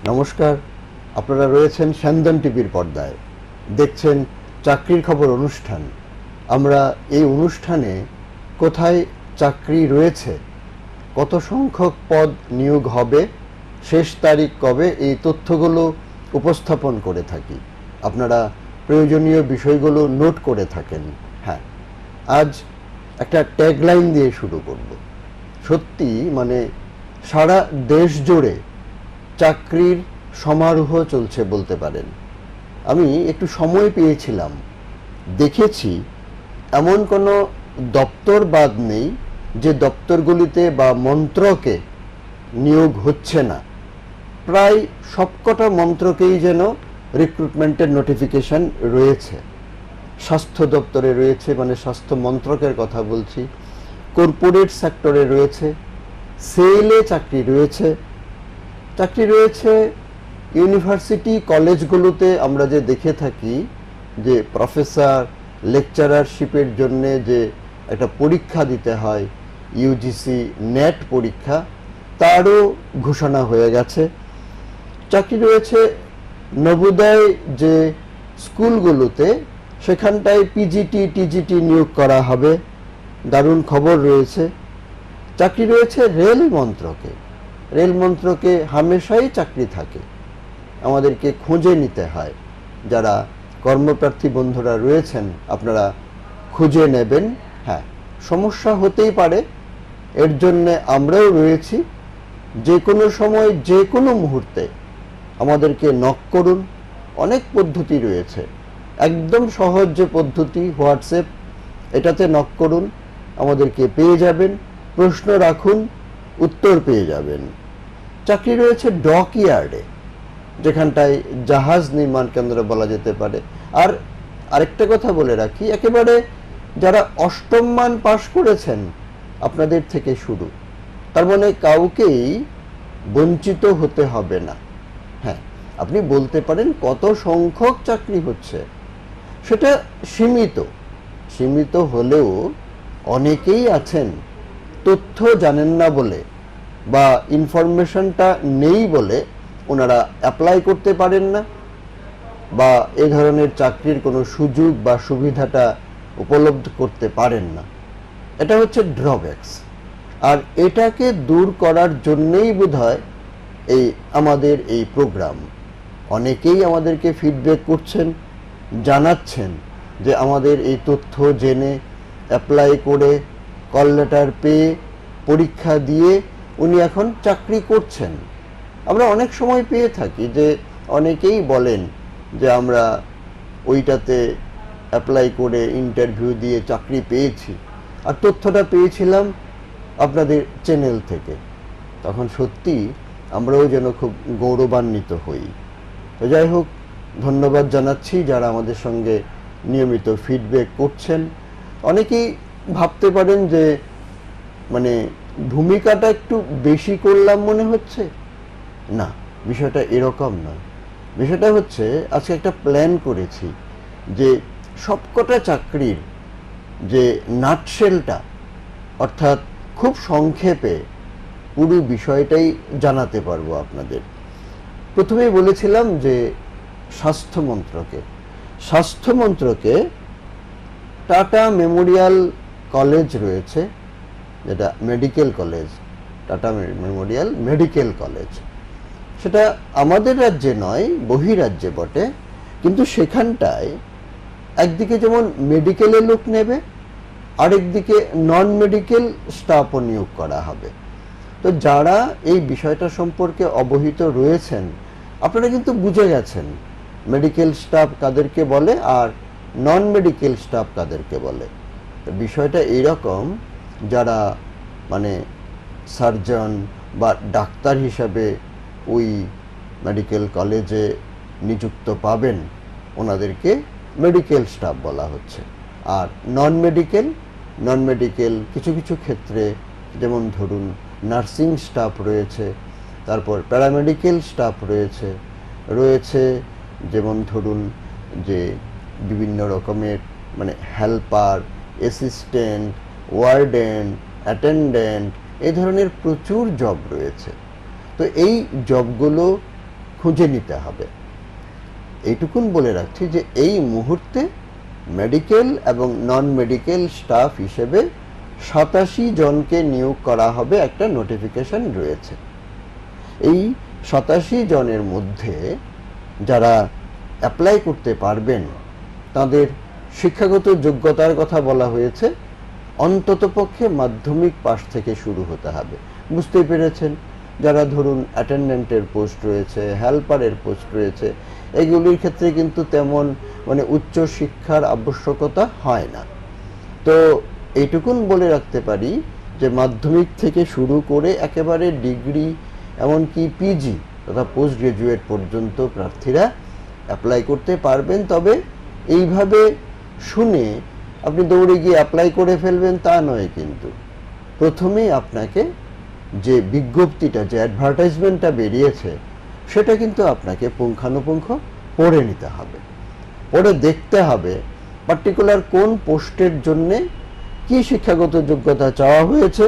নমস্কার, আপনারা রয়েছেন স্যান্দন টিভির পর্দায়, দেখছেন চাকরির খবর অনুষ্ঠান। আমরা এই অনুষ্ঠানে কোথায় চাকরি রয়েছে, কত সংখ্যক পদ নিয়োগ হবে, শেষ তারিখ কবে, এই তথ্যগুলো উপস্থাপন করে থাকি। আপনারা প্রয়োজনীয় বিষয়গুলো নোট করে থাকেন। হ্যাঁ, আজ একটা ট্যাগলাইন দিয়ে শুরু করব। সত্যি মানে সারা দেশ জুড়ে চাকরির সমারোহ চলছে বলতে পারেন। আমি একটু সময় পেয়েছিলাম, দেখেছি এমন কোনো দপ্তর বাদ নেই যে দপ্তরগুলিতে বা মন্ত্রকে নিয়োগ হচ্ছে না। প্রায় সবকটা মন্ত্রকেই যেন রিক্রুটমেন্টের নোটিফিকেশন রয়েছে। স্বাস্থ্য দপ্তরে রয়েছে, মানে স্বাস্থ্য মন্ত্রকের কথা বলছি, কর্পোরেট সেক্টরে রয়েছে, সেলে চাকরি রয়েছে, ইউনিভার্সিটি কলেজগুলোতে আমরা যে দেখে থাকি যে প্রফেসর লেকচারারশিপের জন্য যে একটা পরীক্ষা দিতে হয়, ইউজিসি নেট পরীক্ষা, তারও ঘোষণা হয়ে গেছে। চাকরি রয়েছে নবোদয় যে স্কুলগুলোতে, সেখানটায় পিজিটি টিজিটি নিয়োগ করা হবে, দারুণ খবর রয়েছে। চাকরি রয়েছে রেল মন্ত্রকে হামেশাই চাকরি থাকে, আমাদেরকে খুঁজে নিতে হয়। যারা কর্মপ্রার্থী বন্ধুরা রয়েছেন আপনারা খুঁজে নেবেন। হ্যাঁ, সমস্যা হতেই পারে, এর জন্যে আমরাও রয়েছি। যে কোনো সময় যে কোনো মুহূর্তে আমাদেরকে নক করুন। অনেক পদ্ধতি রয়েছে, একদম সহজ যে পদ্ধতি হোয়াটসঅ্যাপ, এটাতে নক করুন, আমাদেরকে পেয়ে যাবেন। প্রশ্ন রাখুন, উত্তর পেয়ে যাবেন। চাকরি রয়েছে ডকইয়ার্ডে, যেখানটায় জাহাজ নির্মাণ কেন্দ্র বলা যেতে পারে। আর আরেকটা কথা বলে রাখি, একেবারে যারা অষ্টম মান পাশ করেছেন আপনাদের থেকে শুরু, তার মানে কাউকেই বঞ্চিত হতে হবে না। হ্যাঁ, আপনি বলতে পারেন কত সংখ্যক চাকরি হচ্ছে, সেটা সীমিত হলেও অনেকেই আছেন তথ্য জানেন না বলে বা ইনফরমেশনটা নেই বলে ওনারা অ্যাপ্লাই করতে পারেন না, বা এ ধরনের চাকরির কোনো সুযোগ বা সুবিধাটা উপলব্ধ করতে পারেন না। এটা হচ্ছে ড্রব্যাকস। আর এটাকে দূর করার জন্যেই বোধহয় আমাদের এই প্রোগ্রাম। অনেকেই আমাদেরকে ফিডব্যাক করছেন, জানাচ্ছেন যে আমাদের এই তথ্য জেনে অ্যাপ্লাই করে কল লেটার পেয়ে পরীক্ষা দিয়ে উনি এখন চাকরি করছেন। আমরা অনেক সময় পেয়ে থাকি যে অনেকেই বলেন যে আমরা ওইটাতে অ্যাপ্লাই করে ইন্টারভিউ দিয়ে চাকরি পেয়েছি, আর তথ্যটা পেয়েছিলাম আপনাদের চ্যানেল থেকে। তখন সত্যি আমরাও যেন খুব গৌরবান্বিত হই। তো যাই হোক, ধন্যবাদ জানাচ্ছি যারা আমাদের সঙ্গে নিয়মিত ফিডব্যাক করছেন। অনেকেই ভাবতে পারেন যে মানে ভূমিকাটা একটু বেশি করলাম মনে হচ্ছে। না, বিষয়টা এরকম নয়। বিষয়টা হচ্ছে আজকে একটা প্ল্যান করেছি যে সবকটা চাকরির যে নাটশেলটা, অর্থাৎ খুব সংক্ষেপে পুরো বিষয়টাই জানাতে পারবো আপনাদের। প্রথমেই বলেছিলাম যে স্বাস্থ্য মন্ত্রকে টাটা মেমোরিয়াল কলেজ রয়েছে, যেটা medical college, tata Memorial medical college. সেটা আমাদের রাজ্যে নয়, বহিরাজ্যে বটে, কিন্তু সেখানটায় একদিকে যেমন মেডিকেলের লোক নেবে, আরেকদিকে নন মেডিকেল স্টাফও নিয়োগ করা হবে। তো যারা এই বিষয়টা সম্পর্কে অবহিত রয়েছেন, আপনারা কিন্তু বুঝে গেছেন মেডিকেল স্টাফ কাদেরকে বলে আর নন মেডিকেল স্টাফ কাদেরকে বলে। তো বিষয়টা এইরকম, যারা মানে সার্জন বা ডাক্তার হিসাবে ওই মেডিকেল কলেজে নিযুক্ত পাবেন, ওনাদেরকে মেডিকেল স্টাফ বলা হচ্ছে। আর নন মেডিকেল কিছু কিছু ক্ষেত্রে, যেমন ধরুন নার্সিং স্টাফ রয়েছে, তারপর প্যারামেডিকেল স্টাফ রয়েছে যেমন ধরুন যে বিভিন্ন রকমের মানে হেল্পার, অ্যাসিস্ট্যান্ট, ওয়ার্ডেন, অ্যাটেন্ডেন্ট, এই ধরনের প্রচুর জব রয়েছে। তো এই জবগুলো খুব খুঁজে নিতে হবে। এইটুকুন বলে রাখছি যে এই মুহূর্তে মেডিকেল এবং নন মেডিকেল স্টাফ হিসেবে 87 জনকে নিয়োগ করা হবে, একটা নোটিফিকেশন রয়েছে। এই 87 জনের মধ্যে যারা অ্যাপ্লাই করতে পারবেন তাদের শিক্ষাগত যোগ্যতার কথা বলা হয়েছে, অন্ততপক্ষে মাধ্যমিক পাশ থেকে শুরু হতে হবে। বুঝতেই পেরেছেন, যারা ধরুন অ্যাটেন্ডেন্টের পোস্ট রয়েছে, হেল্পারের পোস্ট রয়েছে, এগুলির ক্ষেত্রে কিন্তু তেমন উচ্চ শিক্ষার আবশ্যকতা হয় না। তো এইটুকুন বলে রাখতে পারি যে মাধ্যমিক থেকে শুরু করে একেবারে ডিগ্রি এমনকি পিজি তথা পোস্ট গ্রাজুয়েট পর্যন্ত প্রার্থীরা অ্যাপ্লাই করতে পারবেন। তবে এইভাবে শুনে আপনি দৌড়ে গিয়ে অ্যাপ্লাই করে ফেলবেন তা নয়, কিন্তু প্রথমেই আপনাকে যে বিজ্ঞপ্তিটা, যে অ্যাডভার্টাইজমেন্টটা বেরিয়েছে, সেটা কিন্তু আপনাকে পুঙ্খানুপুঙ্খ পড়ে নিতে হবে, পড়ে দেখতে হবে পার্টিকুলার কোন পোস্টের জন্যে কি শিক্ষাগত যোগ্যতা চাওয়া হয়েছে।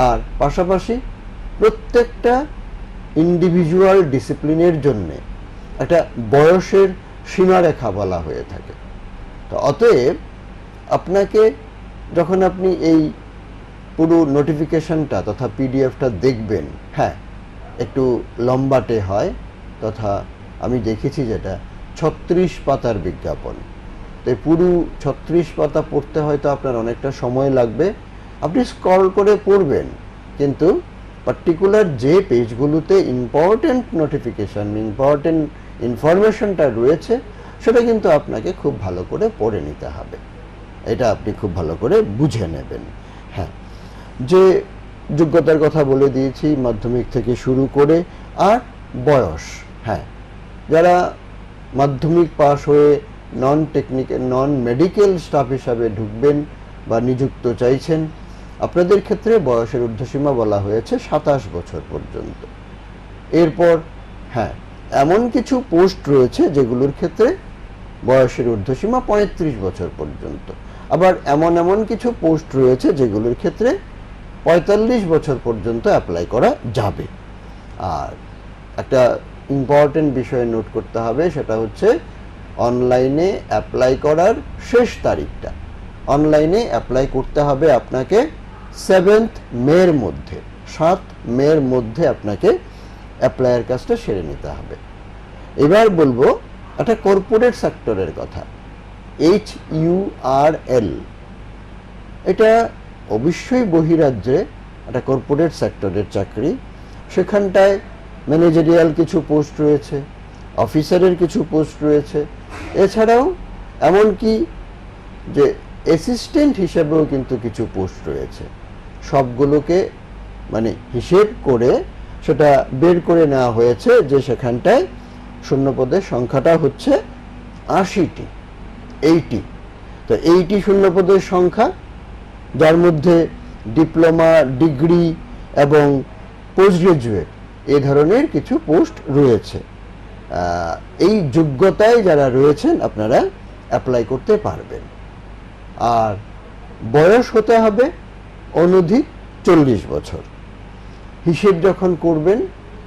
আর পাশাপাশি প্রত্যেকটা ইন্ডিভিজুয়াল ডিসিপ্লিনের জন্যে একটা বয়সের সীমারেখা বলা হয়ে থাকে। তো অতএব আপনাকে যখন আপনি এই পুরো নোটিফিকেশনটা তথা পিডিএফটা দেখবেন, হ্যাঁ একটু লম্বাটে হয়, তথা আমি দেখেছি যেটা 36 পাতার বিজ্ঞাপন। তো পুরো 36 পাতা পড়তে হয়তো আপনার অনেকটা সময় লাগবে। আপনি স্ক্রল করে পড়বেন, কিন্তু পার্টিকুলার যে পেজগুলোতে ইম্পর্টেন্ট নোটিফিকেশন, ইম্পর্টেন্ট ইনফরমেশনটা রয়েছে, সেটা কিন্তু আপনাকে খুব ভালো করে পড়ে নিতে হবে। এটা আপনি খুব ভালো করে বুঝে নেবেন। হ্যাঁ, যে যোগ্যতার কথা বলে দিয়েছি, মাধ্যমিক থেকে শুরু করে। আর বয়স, হ্যাঁ যারা মাধ্যমিক পাশ হয়ে non technical, non medical staff হিসাবে ঢুকবেন বা নিযুক্ত চাইছেন, আপনাদের ক্ষেত্রে বয়সের ঊর্ধ্বসীমা বলা হয়েছে 27 বছর পর্যন্ত। এরপর হ্যাঁ এমন কিছু পোস্ট রয়েছে যেগুলোর ক্ষেত্রে বয়সের ঊর্ধ্বসীমা 35 বছর পর্যন্ত। আবার এমন কিছু পোস্ট রয়েছে যেগুলোর ক্ষেত্রে 45 বছর পর্যন্ত অ্যাপ্লাই করা যাবে। আর একটা ইম্পর্টেন্ট বিষয় নোট করতে হবে, সেটা হচ্ছে অনলাইনে অ্যাপ্লাই করার শেষ তারিখটা। অনলাইনে অ্যাপ্লাই করতে হবে আপনাকে 7 মের মধ্যে, 7 মের মধ্যে আপনাকে অ্যাপ্লাইয়ের কাজটা সেরে নিতে হবে। এবার বলবো একটা কর্পোরেট সেক্টরের কথা, HURL। এটা অবশ্যই বহিরাজ্যে একটা কর্পোরেট সেক্টরের চাকরি। সেখানটায় ম্যানেজারিয়াল কিছু পোস্ট রয়েছে, অফিসারের কিছু পোস্ট রয়েছে, এছাড়াও এমনকি যে অ্যাসিস্ট্যান্ট হিসেবেও কিন্তু কিছু পোস্ট রয়েছে। সবগুলোকে হিসেব করে সেটা বের করে নেওয়া হয়েছে যে সেখানটায় শূন্যপদের সংখ্যাটা হচ্ছে 80টি, 80। তো 80 শূন্যপদের সংখ্যা, যার মধ্যে ডিপ্লোমা, ডিগ্রি এবং পোস্ট গ্রাজুয়েট এই ধরনের কিছু পোস্ট রয়েছে। এই যোগ্যতায় যারা রয়েছেন আপনারা অ্যাপ্লাই করতে পারবেন। আর বয়স হতে হবে অনধিক 40 বছর। হিসেব যখন করবেন,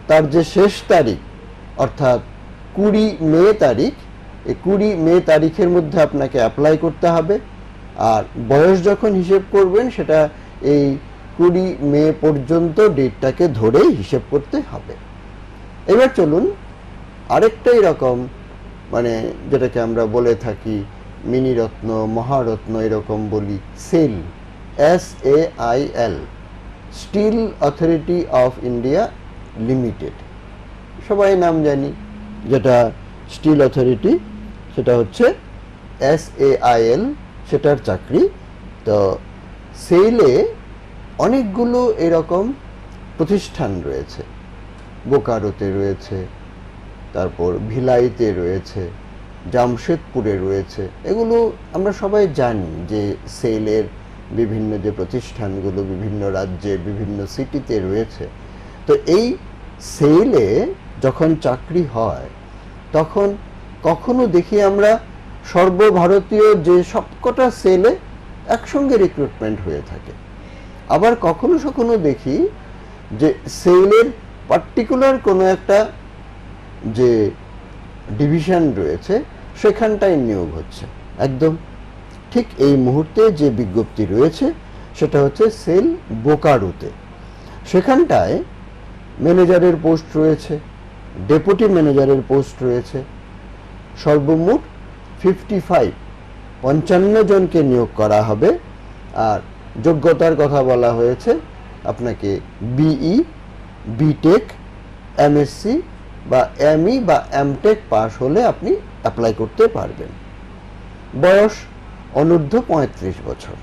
তার যে শেষ তারিখ অর্থাৎ 20 মে তারিখ, এই 20 মে তারিখের মধ্যে আপনাকে অ্যাপ্লাই করতে হবে। আর বয়স যখন হিসেব করবেন, সেটা এই 20 মে পর্যন্ত ডেটটাকে ধরেই হিসেব করতে হবে। এবার চলুন আরেকটা এরকম যেটাকে আমরা বলে থাকি মিনিরত্ন, মহারত্ন এরকম বলি, SAIL, SAIL, steel authority of India limited, সবাই নাম জানি। যেটা স্টিল অথরিটি সেটা হচ্ছে SAIL, সেটার চাকরি। তো সেলে অনেকগুলো এরকম প্রতিষ্ঠান রয়েছে, বোকারোতে রয়েছে, তারপর ভিলাইতে রয়েছে, জামশেদপুরে রয়েছে। এগুলো আমরা সবাই জানি যে সেলের বিভিন্ন যে প্রতিষ্ঠানগুলো বিভিন্ন রাজ্যে, বিভিন্ন সিটিতে রয়েছে। তো এই সেলে যখন চাকরি হয়, তখন কখনো দেখি আমরা সর্বভারতীয় যে সবকটা সেলে একসঙ্গে রিক্রুটমেন্ট হয়ে থাকে। আবার কখনো দেখি যে সেলের পার্টিকুলার কোনো একটা যে ডিভিশন রয়েছে সেখানটায় নিয়োগ হচ্ছে। একদম ঠিক এই মুহূর্তে যে বিজ্ঞপ্তি রয়েছে সেটা হচ্ছে সেল বোকারোতে। সেখানটায় ম্যানেজারের পোস্ট রয়েছে, ডেপুটি ম্যানেজারের পোস্ট রয়েছে, সর্বমোট 55 জনকে নিয়োগ করা হবে। আর যোগ্যতার কথা বলা হয়েছে, আপনাকে বিই, বিটেক, এমএসসি বা এমই বা এমটেক পাস হলে আপনি অ্যাপ্লাই করতে পারবেন। বয়স অনূর্ধ্ব 35 বছর।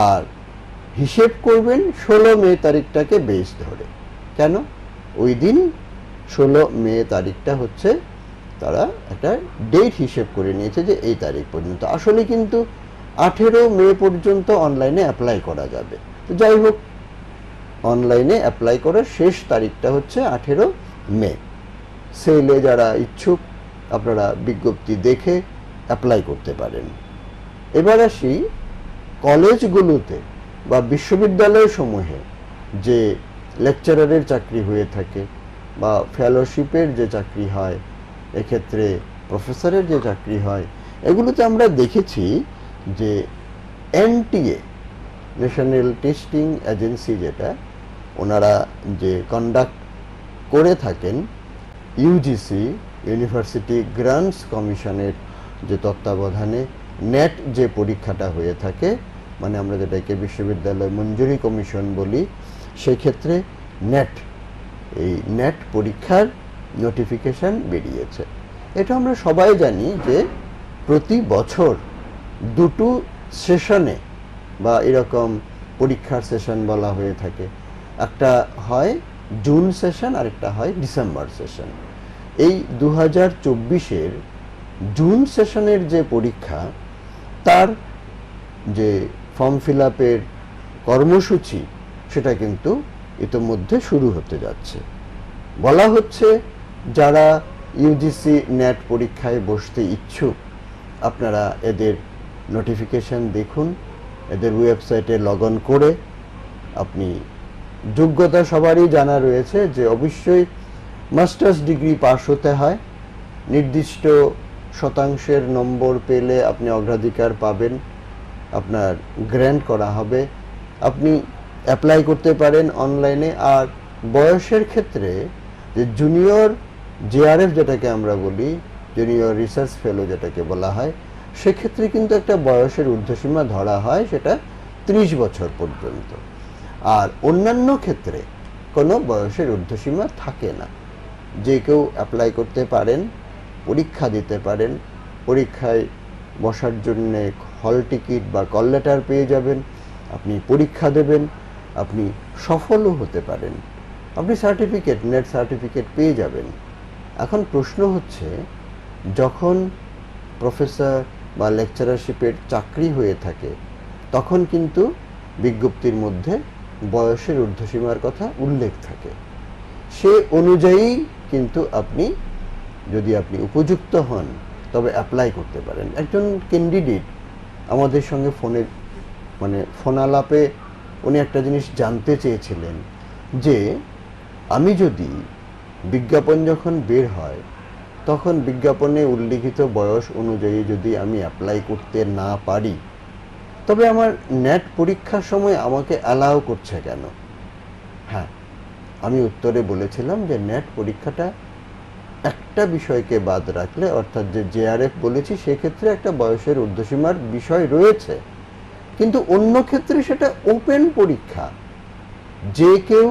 আর হিসেব করবেন 16 মে তারিখটাকে বেশ ধরে। কেন? ওই দিন 16 মে তারিখটা হচ্ছে তারা একটা ডেট হিসেব করে নিয়েছে যে এই তারিখ পর্যন্ত। আসলে কিন্তু 18 মে পর্যন্ত অনলাইনে অ্যাপ্লাই করা যাবে। তো যাই হোক, অনলাইনে অ্যাপ্লাই করার শেষ তারিখটা হচ্ছে 18 মে। সেলে যারা ইচ্ছুক আপনারা বিজ্ঞপ্তি দেখে অ্যাপ্লাই করতে পারেন। এবার আসি কলেজগুলোতে বা বিশ্ববিদ্যালয় সমূহে যে লেকচারারের চাকরি হয়ে থাকে বা ফেলোশিপের যে চাকরি হয়, এক্ষেত্রে প্রফেসরের যে চাকরি হয়, এগুলোতে আমরা দেখেছি যে এনটিএ, ন্যাশনাল টেস্টিং এজেন্সি, যেটা ওনারা যে কন্ডাক্ট করে থাকেন, ইউজিসি, ইউনিভার্সিটি গ্রান্টস কমিশনের যে তত্ত্বাবধানে নেট যে পরীক্ষাটা হয়ে থাকে, মানে আমরা যেটাকে বিশ্ববিদ্যালয় মঞ্জুরি কমিশন বলি, সেক্ষেত্রে এই নেট পরীক্ষার নোটিফিকেশন বেরিয়েছে। এটা আমরা সবাই জানি যে প্রতি বছর দুটো সেশনে বা এরকম পরীক্ষার সেশন বলা হয়ে থাকে, একটা হয় জুন সেশন আর একটা হয় ডিসেম্বর সেশন। এই 2024-এর জুন সেশনের যে পরীক্ষা, তার যে ফর্ম ফিল আপের কর্মসূচি সেটা কিন্তু ইতোমধ্যে শুরু হতে যাচ্ছে। বলা হচ্ছে যারা ইউজিসি নেট পরীক্ষায় বসতে ইচ্ছুক আপনারা এদের নোটিফিকেশন দেখুন, এদের ওয়েবসাইটে লগ অন করে। আপনি যোগ্যতা সবারই জানা রয়েছে যে অবশ্যই মাস্টার্স ডিগ্রি পাস হতে হয়, নির্দিষ্ট শতাংশের নম্বর পেলে আপনি অগ্রাধিকার পাবেন, আপনার গ্র্যান্ট করা হবে, আপনি অ্যাপ্লাই করতে পারেন অনলাইনে। আর বয়সের ক্ষেত্রে যে জুনিয়র জেআরএফ যেটাকে আমরা বলি, জুনিয়র রিসার্চ ফেলো যেটাকে বলা হয়, সেক্ষেত্রে কিন্তু একটা বয়সের ঊর্ধ্বসীমা ধরা হয়, সেটা 30 বছর পর্যন্ত। আর অন্যান্য ক্ষেত্রে কোনো বয়সের ঊর্ধ্বসীমা থাকে না। যে কেউ অ্যাপ্লাই করতে পারেন, পরীক্ষা দিতে পারেন, পরীক্ষায় বসার জন্যে হল টিকিট বা কল লেটার পেয়ে যাবেন, আপনি পরীক্ষা দেবেন, আপনি সফলও হতে পারেন, আপনি সার্টিফিকেট, নেট সার্টিফিকেট পেয়ে যাবেন। এখন প্রশ্ন হচ্ছে, যখন প্রফেসর বা লেকচারারশিপের চাকরি হয়ে থাকে তখন কিন্তু বিজ্ঞপ্তির মধ্যে বয়সের ঊর্ধ্বসীমার কথা উল্লেখ থাকে। সে অনুযায়ী কিন্তু আপনি, যদি আপনি উপযুক্ত হন, তবে অ্যাপ্লাই করতে পারেন। একজন ক্যান্ডিডেট আমাদের সঙ্গে ফোন আলাপে উনি একটা জিনিস জানতে চেয়েছিলেন যে আমি যদি বিজ্ঞাপন যখন বের হয় তখন বিজ্ঞাপনে উল্লিখিত বয়স অনুযায়ী যদি আমি অ্যাপ্লাই করতে না পারি, তবে আমার নেট পরীক্ষার সময় আমাকে অ্যালাউ করছে কেন? হ্যাঁ, আমি উত্তরে বলেছিলাম যে নেট পরীক্ষাটা একটা বিষয়কে বাদ রাখলে, অর্থাৎ যে জেআরএফ বলেছি, সেক্ষেত্রে একটা বয়সের ঊর্ধ্বসীমার বিষয় রয়েছে, কিন্তু অন্য ক্ষেত্রে সেটা ওপেন পরীক্ষা। যে কেউ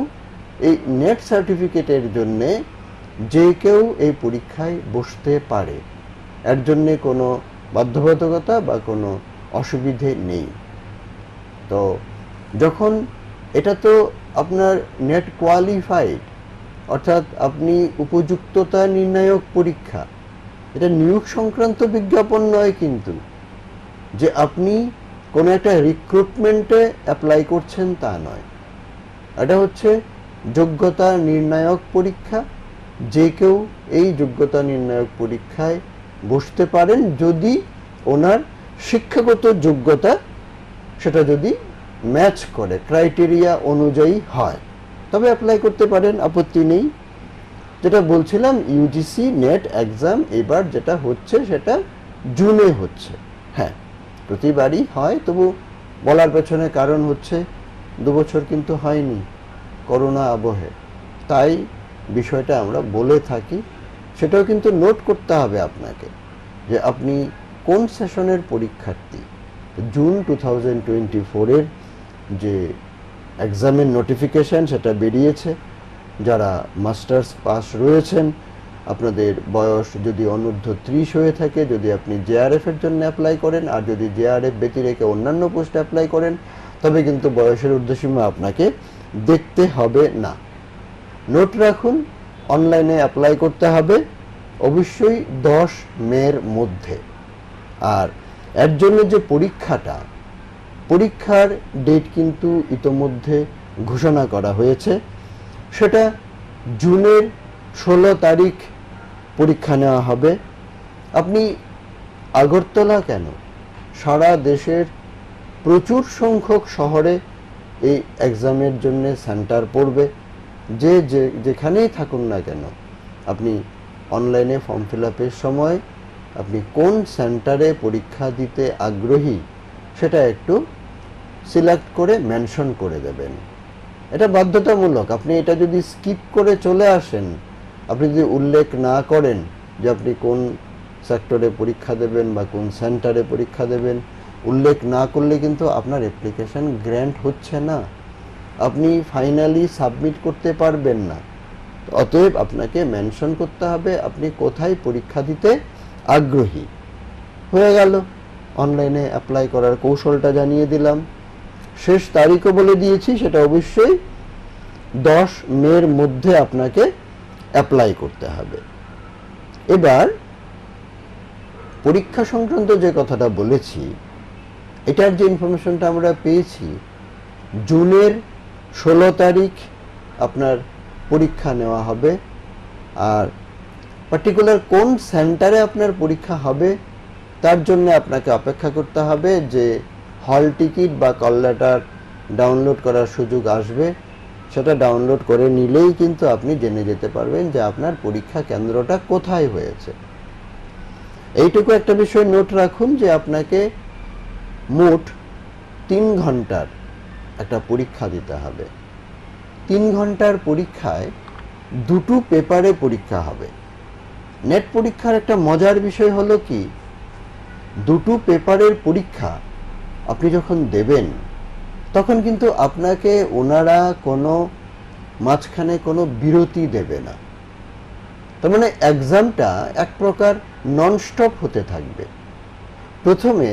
এই নেট সার্টিফিকেটের জন্যে যে কেউ এই পরীক্ষায় বসতে পারে, এর জন্যে কোনো বাধ্যবাধকতা বা কোনো অসুবিধে নেই। তো যখন এটা তো আপনার নেট কোয়ালিফাইড, অর্থাৎ আপনি উপযুক্ততা নির্ণায়ক পরীক্ষা, এটা নিয়োগ সংক্রান্ত বিজ্ঞাপন নয়, কিন্তু যে আপনি কোনো একটা রিক্রুটমেন্টে অ্যাপ্লাই করছেন তা নয়। এটা হচ্ছে যোগ্যতা নির্ণায়ক পরীক্ষা। যে কেউ এই যোগ্যতা নির্ণায়ক পরীক্ষায় বসতে পারেন যদি ওনার শিক্ষাগত যোগ্যতা সেটা যদি ম্যাচ করে, ক্রাইটেরিয়া অনুযায়ী হয়, তবে অ্যাপ্লাই করতে পারেন, আপত্তি নেই। যেটা বলছিলাম, ইউজিসি নেট এক্সাম এবার যেটা হচ্ছে সেটা জুনে হচ্ছে। হ্যাঁ, প্রতিবারই হয়, তবু বলার পেছনে কারণ হচ্ছে 2 বছর কিন্তু হয়নি করোনা আবহে, তাই বিষয়টা আমরা বলে থাকি। সেটাও কিন্তু নোট করতে হবে আপনাকে যে আপনি কোন সেশনের পরীক্ষার্থী। জুন 2024-এর যে এক্সামের নোটিফিকেশান সেটা বেরিয়েছে। যারা মাস্টার্স পাস রয়েছেন, আপনাদের বয়স যদি অনূর্ধ্ব 30 হয়ে থাকে, যদি আপনি জেআরএফের জন্য অ্যাপ্লাই করেন, আর যদি জেআরএফ ব্যতিরেকে অন্যান্য পোস্টে অ্যাপ্লাই করেন, তবে কিন্তু বয়সের ঊর্ধ্বসীমা আপনাকে দেখতে হবে না। নোট রাখুন, অনলাইনে অ্যাপ্লাই করতে হবে অবশ্যই 10 মের মধ্যে। আর এর জন্য যে পরীক্ষার ডেট কিন্তু ইতোমধ্যে ঘোষণা করা হয়েছে। সেটা জুনের 16 তারিখ পরীক্ষা নেওয়া হবে। আপনি আগরতলা কেন, সারা দেশের প্রচুর সংখ্যক শহরে এই এক্সামের জন্য সেন্টার পড়বে। যেখানেই থাকুন না কেন, আপনি অনলাইনে ফর্ম ফিল আপের সময় আপনি কোন সেন্টারে পরীক্ষা দিতে আগ্রহী সেটা একটু সিলেক্ট করে মেনশন করে দেবেন। এটা বাধ্যতামূলক। আপনি এটা যদি স্কিপ করে চলে আসেন, আপনি যদি উল্লেখ না করেন যে আপনি কোন সেক্টরে পরীক্ষা দেবেন বা কোন সেন্টারে পরীক্ষা দেবেন, উল্লেখ না করলে কিন্তু আপনার অ্যাপ্লিকেশন গ্র্যান্ট হচ্ছে না, আপনি ফাইনালি সাবমিট করতে পারবেন না। অতএব আপনাকে মেনশন করতে হবে আপনি কোথায় পরীক্ষা দিতে আগ্রহী। হয়ে গেল, অনলাইনে অ্যাপ্লাই করার কৌশলটা জানিয়ে দিলাম, শেষ তারিখও বলে দিয়েছি, সেটা অবশ্যই 10 মের মধ্যে আপনাকে অ্যাপ্লাই করতে হবে। এবার পরীক্ষা সংক্রান্ত যে কথাটা বলেছি, এটার যে ইনফরমেশনটা আমরা পেয়েছি, জুনের 16 তারিখ আপনার পরীক্ষা নেওয়া হবে। আর পার্টিকুলার কোন সেন্টারে আপনার পরীক্ষা হবে তার জন্য আপনাকে অপেক্ষা করতে হবে যে হল টিকিট বা কল লেটার ডাউনলোড করার সুযোগ আসবে। সেটা ডাউনলোড করে নিলেই কিন্তু আপনি জেনে যেতে পারবেন যে আপনার পরীক্ষা কেন্দ্রটা কোথায় হয়েছে। এইটুকু একটা বিষয় নোট রাখুন যে আপনাকে মোট 3 ঘন্টার একটা পরীক্ষা দিতে হবে। 3 ঘন্টার পরীক্ষায় 2টো পেপারে পরীক্ষা হবে। নেট পরীক্ষার একটা মজার বিষয় হলো কি, 2টো পেপারের পরীক্ষা আপনি যখন দেবেন তখন কিন্তু আপনাকে ওনারা মাঝখানে কোনো বিরতি দেবে না। তার মানে এক্সামটা এক প্রকার ননস্টপ হতে থাকবে। প্রথমে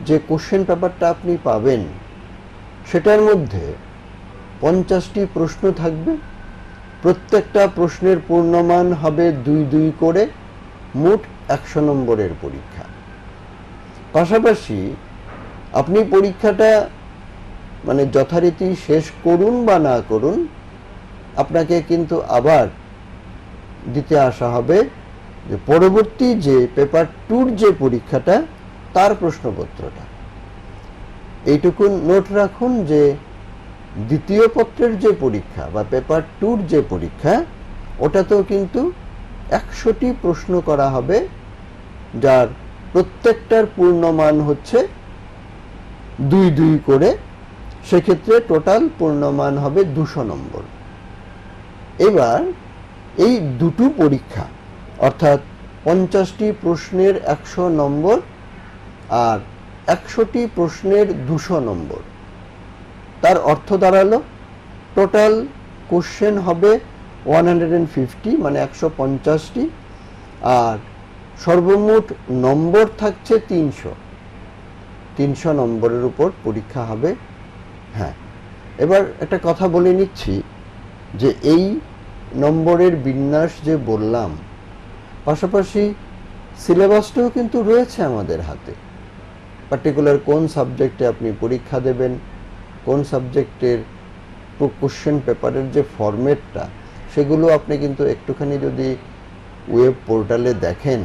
যে কোশ্চেন পেপারটা আপনি পাবেন সেটার মধ্যে 50টি প্রশ্ন থাকবে। প্রত্যেকটা প্রশ্নের পূর্ণমান হবে 2 করে, মোট 100 নম্বরের পরীক্ষা। পাশাপাশি আপনি পরীক্ষাটা যথারীতি শেষ করুন বা না করুন, আপনাকে কিন্তু আবার দিতে আসা হবে যে পরবর্তী যে পেপার 2-র যে পরীক্ষাটা তার প্রশ্নপত্রটা। এইটুকু নোট রাখুন যে দ্বিতীয় পত্রের যে পরীক্ষা বা পেপার 2-র যে পরীক্ষা, ওটাতেও কিন্তু 100টি প্রশ্ন করা হবে, যার প্রত্যেকটার পূর্ণমান হচ্ছে 2 করে। সেক্ষেত্রে টোটাল পূর্ণমান হবে 200 নম্বর। এবার এই 2টো পরীক্ষা অর্থাৎ 50টি প্রশ্নের 100 নম্বর আর 100টি প্রশ্নের 200 নম্বর, তার অর্থ দাঁড়ালো টোটাল কোশ্চেন হবে 150, মানে 150টি, আর সর্বমোট নম্বর থাকছে 300 নম্বরের উপর পরীক্ষা হবে। হ্যাঁ, এবার একটা কথা বলে নিচ্ছি যে এই নম্বরের বিন্যাস যে বললাম, পাশাপাশি সিলেবাসটাও কিন্তু রয়েছে আমাদের হাতে। পার্টিকুলার কোন সাবজেক্টে আপনি পরীক্ষা দেবেন, কোন সাবজেক্টের কোশ্চেন পেপারের যে ফরম্যাটটা, সেগুলো আপনি কিন্তু একটুখানি যদি ওয়েব পোর্টালে দেখেন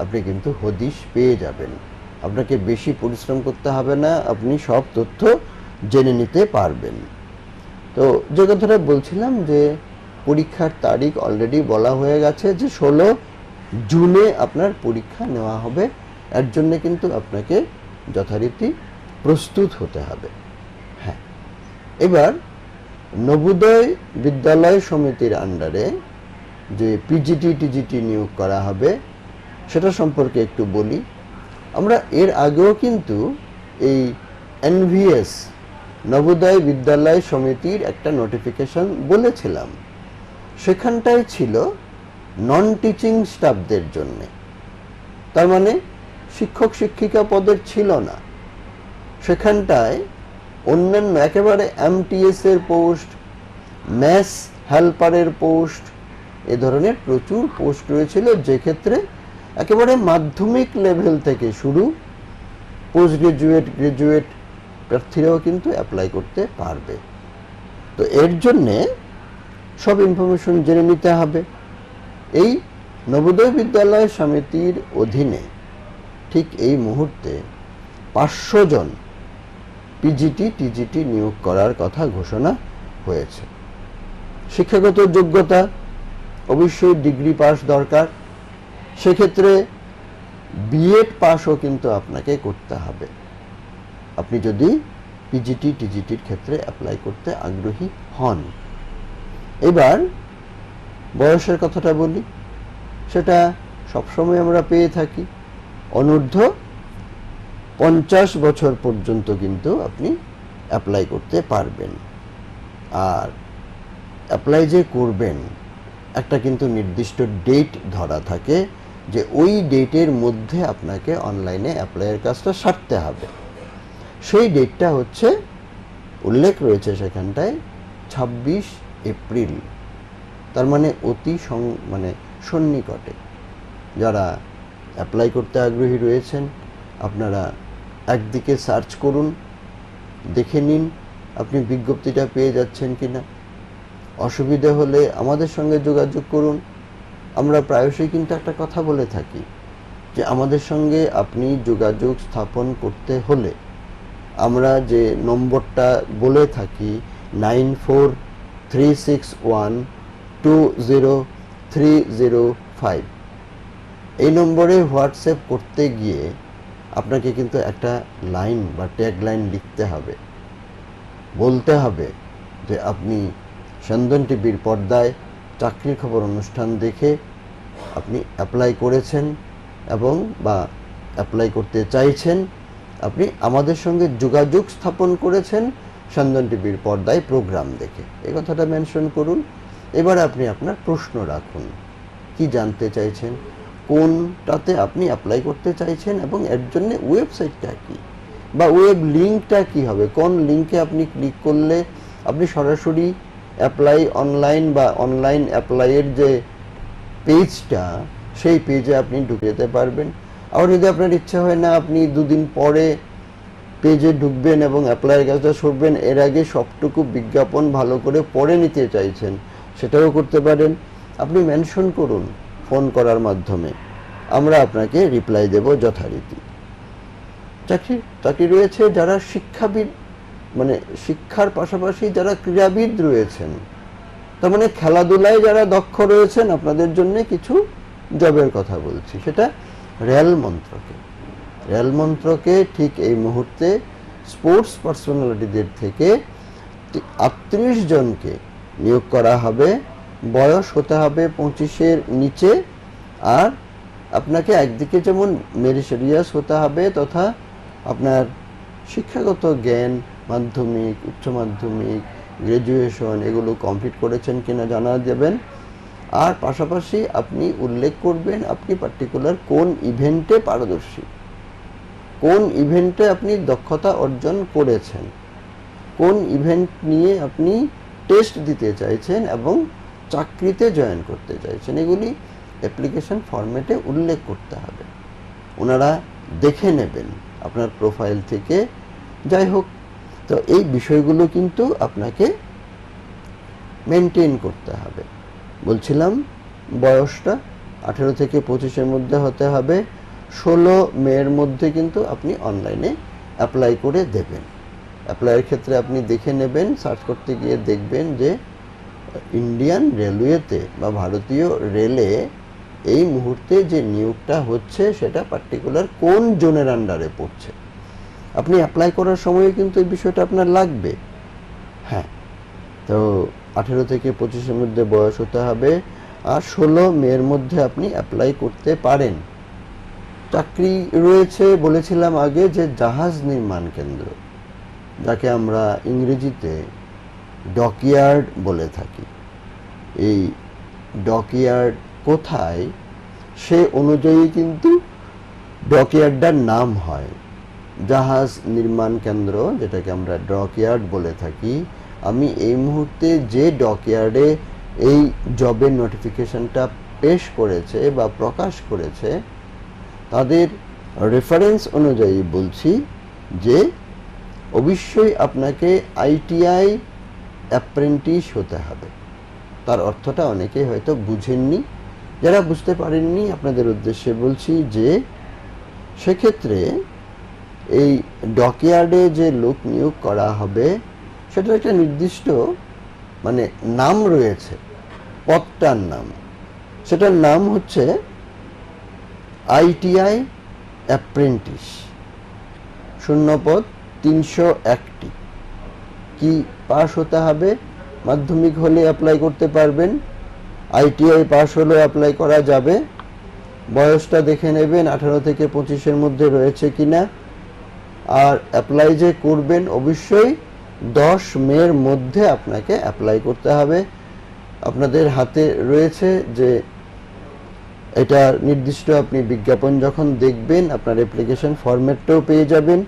আপনি কিন্তু হদিশ পেয়ে যাবেন। আপনাকে বেশি পরিশ্রম করতে হবে না, আপনি সব তথ্য জেনে নিতে পারবেন। তো যে কথাটা বলছিলাম যে পরীক্ষার তারিখ অলরেডি বলা হয়ে গেছে যে 16 জুনে আপনার পরীক্ষা নেওয়া হবে। এর জন্য কিন্তু আপনাকে যথারীতি প্রস্তুত হতে হবে। হ্যাঁ, এবার নবোদয় বিদ্যালয় সমিতির আন্ডারে যে পিজিটি টিজিটি নিয়োগ করা হবে সেটা সম্পর্কে একটু বলি। আমরা এর আগেও কিন্তু এই এনভিএস নবোদয় বিদ্যালয় সমিতির একটা নোটিফিকেশন বলেছিলাম, সেখানটায় ছিল নন টিচিং স্টাফদের জন্য, তার মানে শিক্ষক শিক্ষিকা পদের ছিল না। সেখানটায় অন্যান্য একেবারে এমটিএস এর পোস্ট, ম্যাথস হেল্পারের পোস্ট, এ ধরনের প্রচুর পোস্ট রয়েছিল, যে ক্ষেত্রে একেবারে মাধ্যমিক লেভেল থেকে শুরু পোস্ট গ্রাজুয়েট, গ্রাজুয়েট প্রার্থীরাও কিন্তু অ্যাপ্লাই করতে পারবে। তো এর জন্যে সব ইনফরমেশন জেনে নিতে হবে। এই নবোদয় বিদ্যালয় সমিতির অধীনে ঠিক এই মুহূর্তে 500 জন পিজিটি টিজিটি নিয়োগ করার কথা ঘোষণা হয়েছে। শিক্ষাগত যোগ্যতা অবশ্যই ডিগ্রি পাস দরকার, সেক্ষেত্রে বিএড পাসও কিন্তু আপনাকে করতে হবে আপনি যদি পিজিটি টিজিটির ক্ষেত্রে অ্যাপ্লাই করতে আগ্রহী হন। এবার বয়সের কথাটা বলি, সেটা সবসময় আমরা পেয়ে থাকি, অনূর্ধ্ব 50 বছর পর্যন্ত কিন্তু আপনি অ্যাপ্লাই করতে পারবেন। আর অ্যাপ্লাই যে করবেন একটা কিন্তু নির্দিষ্ট ডেট ধরা থাকে, যে ওই ডেটের মধ্যে আপনাকে অনলাইনে অ্যাপ্লাইয়ের কাজটা সারতে হবে। সেই ডেটটা হচ্ছে, উল্লেখ রয়েছে সেখানটায়, 26 এপ্রিল। তার মানে অতি সন্নিকটে। যারা অ্যাপ্লাই করতে আগ্রহী রয়েছেন আপনারা একদিকে সার্চ করুন, দেখে নিন আপনি বিজ্ঞপ্তিটা পেয়ে যাচ্ছেন কিনা। অসুবিধা হলে আমাদের সঙ্গে যোগাযোগ করুন। আমরা প্রায়শই কিন্তু একটা কথা বলে থাকি যে আমাদের সঙ্গে আপনি যোগাযোগ স্থাপন করতে হলে আমরা যে নম্বরটা বলে থাকি 9436120305, এই নম্বরে হোয়াটসঅ্যাপ করতে গিয়ে আপনাকে কিন্তু একটা লাইন বা ট্যাগ লাইন লিখতে হবে, বলতে হবে যে আপনি স্যন্দন টিভির পর্দায় চাকরির খবর অনুষ্ঠান দেখে আপনি অ্যাপ্লাই করেছেন এবং বা অ্যাপ্লাই করতে চাইছেন, আপনি আমাদের সঙ্গে যোগাযোগ স্থাপন করেছেন স্যন্দন টিভির পর্দায় প্রোগ্রাম দেখে, এই কথাটা মেনশন করুন। এবার আপনি আপনার প্রশ্ন রাখুন, কি জানতে চাইছেন, কোনটাতে আপনি অ্যাপ্লাই করতে চাইছেন এবং এর জন্য ওয়েবসাইটটা কি বা ওয়েব লিঙ্কটা কি হবে, কোন লিঙ্কে আপনি ক্লিক করলে আপনি সরাসরি অ্যাপ্লাই অনলাইন বা অনলাইন অ্যাপ্লাইয়ের যে পেজটা সেই পেজে আপনি ঢুকে যেতে পারবেন। আবার যদি আপনার ইচ্ছা হয় না আপনি দুদিন পরে পেজে ঢুকবেন এবং অ্যাপ্লাইয়ের কাজটা সরবেন, এর আগে সবটুকু বিজ্ঞাপন ভালো করে পড়ে নিতে চাইছেন, সেটাও করতে পারেন। আপনি মেনশন করুন ফোন করার মাধ্যমে, আমরা আপনাকে রিপ্লাই দেব যথারীতি। চাকরি রয়েছে যারা শিক্ষাবিদ, শিক্ষার পাশাপাশি যারা ক্রীড়াবিদ রয়েছেন, তার মানে খেলাধুলায় যারা দক্ষ রয়েছেন, আপনাদের জন্য কিছু জবের কথা বলছি। সেটা রেল মন্ত্রকে ঠিক এই মুহূর্তে স্পোর্টস পার্সোনালিটিদের থেকে 38 জনকে নিয়োগ করা হবে। বয়স হতে হবে 25-এর নিচে, আর আপনাকে একদিকে যেমন মেরিটোরিয়াস হতে হবে তথা আপনার শিক্ষাগত জ্ঞান, মাধ্যমিক, উচ্চ মাধ্যমিক, গ্র্যাজুয়েশন এগুলো কমপ্লিট করেছেন কিনা জানা দেবেন। আর পাশাপাশি আপনি উল্লেখ করবেন আপনি পার্টিকুলার কোন ইভেন্টে পারদর্শী, কোন ইভেন্টে আপনি দক্ষতা অর্জন করেছেন, কোন ইভেন্ট নিয়ে আপনি টেস্ট দিতে চাইছেন এবং চাকরিতে জয়েন করতে চাইছেন, এগুলি অ্যাপ্লিকেশন ফরম্যাটে উল্লেখ করতে হবে। ওনারা দেখে নেবেন আপনার প্রোফাইল থেকে। যাই হোক, তো এই বিষয়গুলো কিন্তু আপনাকে মেনটেন করতে হবে। বলছিলাম বয়সটা 18 থেকে 25-এর মধ্যে হতে হবে। 16 মের মধ্যে কিন্তু আপনি অনলাইনে অ্যাপ্লাই করে দেবেন। অ্যাপ্লাইয়ের ক্ষেত্রে আপনি দেখে নেবেন, সার্চ করতে গিয়ে দেখবেন যে ইন্ডিয়ান রেলওয়েতে বা ভারতীয় রেলে এই মুহূর্তে যে নিয়োগটা হচ্ছে সেটা পার্টিকুলার কোন জোনের আন্ডারে পড়ছে। আপনি অ্যাপ্লাই করার সময় কিন্তু এই বিষয়টা আপনার লাগবে। হ্যাঁ, তো 18 থেকে 25-এর মধ্যে বয়স হতে হবে, আর 16 মের মধ্যে আপনি অ্যাপ্লাই করতে পারেন। চাকরি রয়েছে বলেছিলাম আগে যে জাহাজ নির্মাণ কেন্দ্র, যাকে আমরা ইংরেজিতে ডকইয়ার্ড বলে থাকি। এই ডকইয়ার্ড কোথায় সে অনুযায়ী কিন্তু ডকইয়ার্ডটার নাম হয়। জাহাজ নির্মাণ কেন্দ্র, যেটাকে আমরা ডকইয়ার্ড বলে থাকি, আমি এই মুহূর্তে যে ডকইয়ার্ডে এই জবের নোটিফিকেশনটা পেশ করেছে বা প্রকাশ করেছে তাদের রেফারেন্স অনুযায়ী বলছি যে অবশ্যই আপনাকে আইটিআই অ্যাপ্রেন্টিস হতে হবে। তার অর্থটা অনেকেই হয়তো বুঝেননি, যারা বুঝতে পারেননি আপনাদের উদ্দেশ্যে বলছি যে সেক্ষেত্রে এই ডকইয়ার্ডে যে লোক নিয়োগ করা হবে সেটার একটা নির্দিষ্ট নাম রয়েছে, পদটার নাম, সেটার নাম হচ্ছে আইটিআই অ্যাপ্রেন্টিস। শূন্যপদ 301টি। কি পাস হতে হবে? মাধ্যমিক হলে অ্যাপ্লাই করতে পারবেন, আইটিআই পাস হলেও অ্যাপ্লাই করা যাবে। বয়সটা দেখে নেবেন 18 থেকে 25-এর মধ্যে রয়েছে কিনা। আর অ্যাপ্লাই যে করবেন অবশ্যই 10 মের মধ্যে আপনাকে অ্যাপ্লাই করতে হবে। আপনাদের হাতে রয়েছে যে এটা নির্দিষ্ট, আপনি বিজ্ঞাপন যখন দেখবেন আপনার অ্যাপ্লিকেশন ফরম্যাটটাও পেয়ে যাবেন।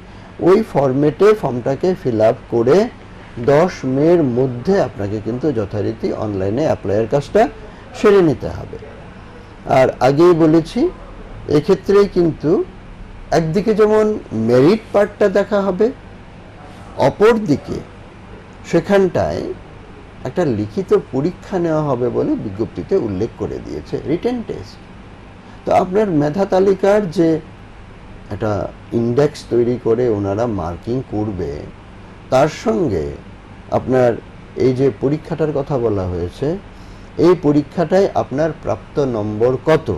ওই ফরম্যাটে ফর্মটাকে ফিল আপ করে 10 মের মধ্যে আপনাকে কিন্তু যথারীতি অনলাইনে অ্যাপ্লাইয়ের কাজটা সেরে নিতে হবে। আর আগেই বলেছি এক্ষেত্রে কিন্তু একদিকে যেমন মেরিট পার্টটা দেখা হবে, অপর দিকে সেখানটায় একটা লিখিত পরীক্ষা নেওয়া হবে বলে বিজ্ঞপ্তিতে উল্লেখ করে দিয়েছে, রিটেন টেস্ট। তো আপনার মেধা তালিকার যে একটা ইন্ডেক্স তৈরি করে ওনারা মার্কিং করবে, তার সঙ্গে আপনার এই যে পরীক্ষাটার কথা বলা হয়েছে, এই পরীক্ষাটায় আপনার প্রাপ্ত নম্বর কত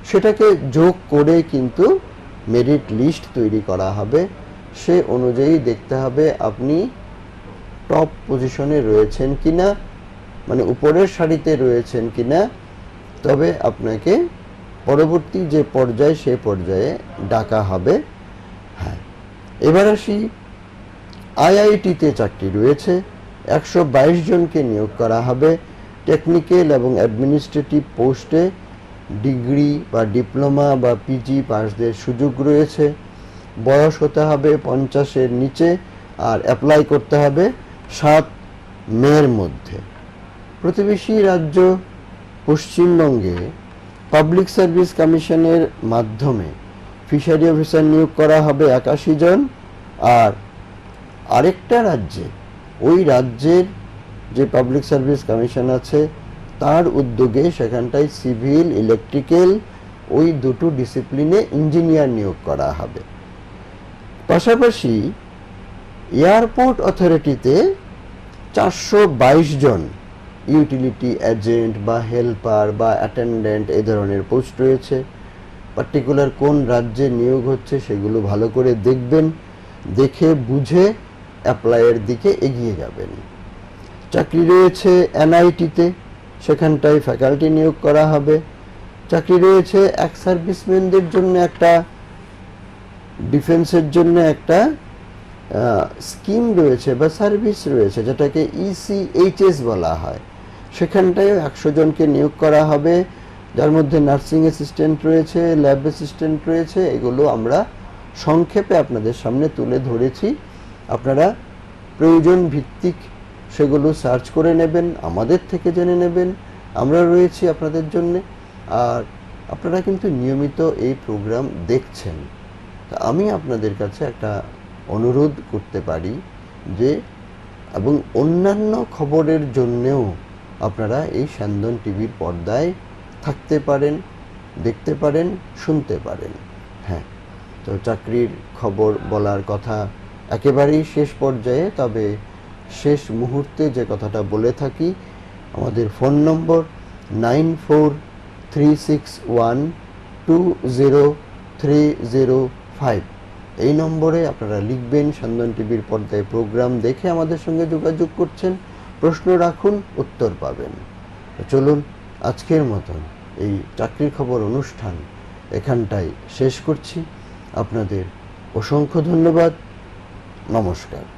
সেটাকে যোগ করে কিন্তু মেরিট লিস্ট তৈরি করা হবে। সে অনুযায়ী দেখতে হবে আপনি টপ পজিশনে রয়েছেন কিনা, উপরের সারিতে রয়েছেন কিনা, তবে আপনাকে পরবর্তী যে পর্যায়ে সে পর্যায়ে ডাকা হবে। হ্যাঁ, এবার আসি আইআইটিতে চাকরি রয়েছে, 122 জনকে নিয়োগ করা হবে। টেকনিক্যাল এবং অ্যাডমিনিস্ট্রেটিভ পোস্টে ডিগ্রি বা ডিপ্লোমা বা পিজি পাসদের সুযোগ রয়েছে। বয়স হতে হবে 50-এর নিচে, আর অ্যাপ্লাই করতে হবে 7 মের মধ্যে। প্রতিবেশী রাজ্য পশ্চিমবঙ্গে পাবলিক সার্ভিস কমিশনের মাধ্যমে ফিশারি অফিসার নিয়োগ করা হবে 81 জন। আর আরেকটা রাজ্যে, ওই রাজ্যের যে পাবলিক সার্ভিস কমিশন আছে তার উদ্যোগে সেখানটায় সিভিল, ইলেকট্রিক্যাল, ওই দুটো ডিসিপ্লিনে ইঞ্জিনিয়ার নিয়োগ করা হবে। পাশাপাশি এয়ারপোর্ট অথরিটিতে 422 জন ইউটিলিটি এজেন্ট বা হেল্পার বা অ্যাটেন্ডেন্ট এই ধরনের পোস্ট রয়েছে। পার্টিকুলার কোন রাজ্যে নিয়োগ হচ্ছে সেগুলো ভালো করে দেখবেন, দেখে বুঝে অ্যাপ্লাইয়ের দিকে এগিয়ে যাবেন। চাকরি রয়েছে এনআইটিতে, সেখানটায় ফ্যাকাল্টি নিয়োগ করা হবে। চাকরি রয়েছে এক্স সার্ভিসম্যানদের জন্য, একটা ডিফেন্সের জন্য একটা স্কিম রয়েছে বা সার্ভিস রয়েছে যেটাকে ইসিএইচএস বলা হয়। সেখানটায় 100 জনকে নিয়োগ করা হবে, যার মধ্যে নার্সিং অ্যাসিস্ট্যান্ট রয়েছে, ল্যাব অ্যাসিস্ট্যান্ট রয়েছে। এগুলো আমরা সংক্ষেপে আপনাদের সামনে তুলে ধরেছি। আপনারা প্রয়োজন ভিত্তিক সেগুলো সার্চ করে নেবেন, আমাদের থেকে জেনে নেবেন। আমরা রয়েছি আপনাদের জন্যে। আর আপনারা কিন্তু নিয়মিত এই প্রোগ্রাম দেখছেন, তা আমি আপনাদের কাছে একটা অনুরোধ করতে পারি যে, এবং অন্যান্য খবরের জন্যেও আপনারা এই স্যান্দন টিভির পর্দায় থাকতে পারেন, দেখতে পারেন, শুনতে পারেন। হ্যাঁ, তো চাকরির খবর বলার কথা একেবারেই শেষ পর্যায়ে, তবে শেষ মুহূর্তে যে কথাটা বলে থাকি, আমাদের ফোন নম্বর 9436120305। এই নম্বরে আপনারা লিখবেন, স্যন্দন টিভির পর্দায় প্রোগ্রাম দেখে আমাদের সঙ্গে যোগাযোগ করছেন, প্রশ্ন রাখুন, উত্তর পাবেন। চলুন আজকের মতন এই চাকরির খবর অনুষ্ঠান এখানটায় শেষ করছি। আপনাদের অসংখ্য ধন্যবাদ। নমস্কার।